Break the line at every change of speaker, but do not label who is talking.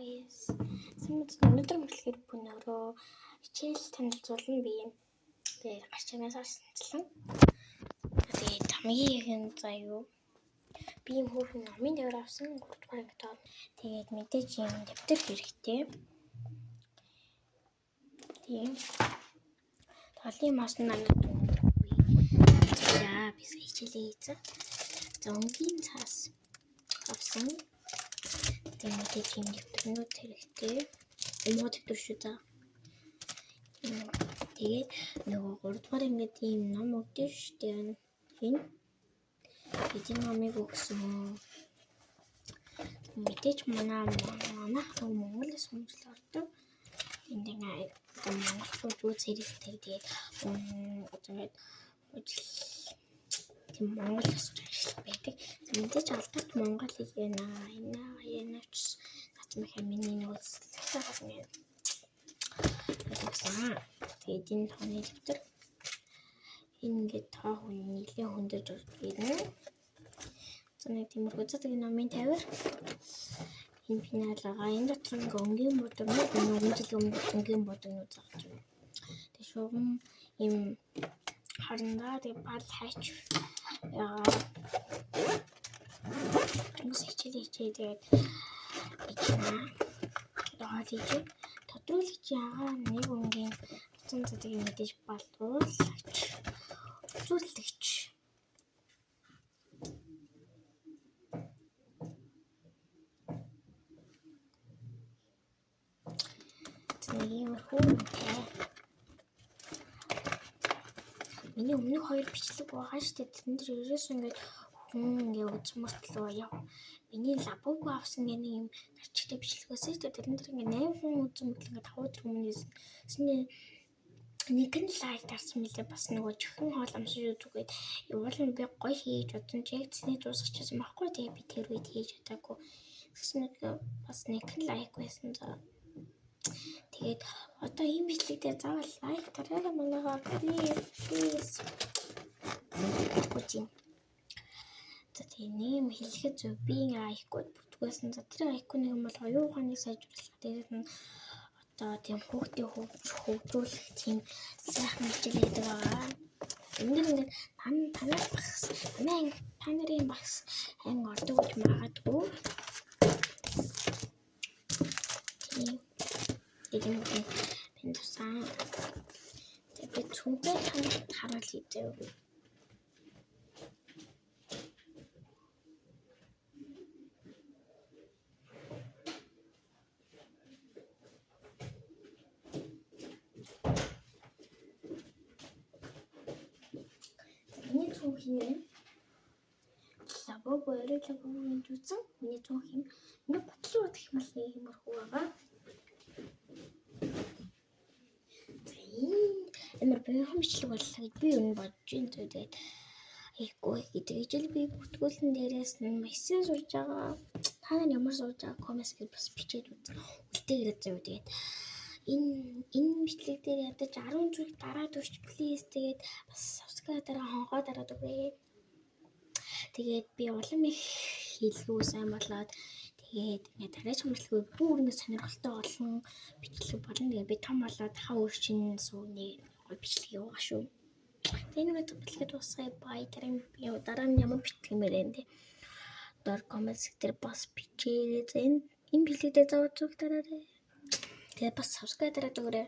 guys. Өнөөдөр мэдлэгээр өнөөрөө хичээл танилцуулна би. Тэгээд гачнаас арсанчлан. Тэгээд хамгийн ихэн заяа. Би юм хөөрхөн номын дээр авсан 3 дугаар ангитаа. Тэгээд мэдээж юм дэвтэр хэрэгтэй. Тийм. Талын мас надад би хичээлээ хийсэн. За өнгийн цаас авсан. Тэгээд мэдээж юм дэвтэрнүүд хэрэгтэй. Эмот дэвтэр шүү дээ. Тэгээд нөгөө 3 дугаар ангид ийм ном өгдөө шүү дээ. Энэ номыг өгсөн. Мэдээж манайх Монголоос хүмүүс ордог. Энд ингээд монголчууд үз хэрэгтэй. Тэгээд тийм Монголоос ажиллах байдаг. Мэдээж алдаад Монгол хэл байна. Энэч нацмахаа миний нөөцлөлтэй тэгээд энэ тооны дэвтэр ингээд тоо хүн нэлээд хүндэж ирнэ. Зөний тиймэрхүү зэрэг номын тавир энэ пиналгаа энэ дотор ингээ өнгийн бодог өнгийн бодогнууд зааж байна. Тэгээд шугам им харандаа тэгээд бал хайч тэгээд тодруулж яагаа нэг өнгийн утсан зэрэг мэдээж балдуулж үзүүлэгч миний өмнөх 2 бичлэг байгаа шүү дээ. Тэнд дээр ерөөс ингээд хүн ингээд үзмөртлөө яв. Миний лабог авсан гэх нэг юм нарчигтай бичлэгээс шүү дээ. Тэрэн дээр ингээд 8 хүн үзмөртлөө ингээд 5 өдөр өмнөөс нэг нь лайк дарсан мэлээ бас нөгөө чихэн хоол амсаж зүгээд явуулна би гоё хийж бодсон чи яг цэний дуусчихсан байхгүй. Тэгээ би тэр үед хийж чадаагүй. Тэгсэн бас нэг нь лайк байсан за. Тэгээд одоо ийм бичлэг дээр заавал лайк дараарай манайгаа please. За тийм нэм хэлэхэд зөв би айкод бүтгүүлсэн. За тэр айкон нэг юм бол оюун ухааны сайжруулах дээрээс нь одоо тийм хүүхдийн хөгжүүлэх тийм сайхан хичээл хийдэг байгаа. Энд ингээд танаар багс та нарын багс ан ордог гэж магадгүй. Тийм энэ тусан тэгээд цүнхээ харуул хийдэг. Миний цүнхээ лабог өрөөлөг үзсэн. Миний цүнхээ нэг бодлоо гэх юм л нэг юмрхүү байгаа. Эмэр би хэмжлэг боллоо гэж би юу бодож байна тэгээд айгүй гэдэг ижил би бүтгүүлсэн дээрээс нь мессеж суулж байгаа. Та нар ямар суулж байгаа коммент гэж бас бичээд үзье. Үлдээгээрээ зөө тэгээд энэ бичлэг дээр ядаж 10 зүйл дараад өгч please тэгээд бас subscribe дараа хонгоо дараад өгье. Тэгээд би улам их хийлгүү сайн болоод тэгээд ингээд тариач хамтлаггүй бүр ингээд сонирхолтой олон бичлэг болно. Тэгээд би том болоод хаа өөр чинь сууны бичлэг яваа шүү. Энэ мэт бичлэг дуусгая бай дараа нь ямар бичлэг мэрэн тэ. Дор коммент дээр бас бичээ. Энэ бичлэг дээр зовж дараарай. Тэгээд бас subscribe дараад өгөөрэй.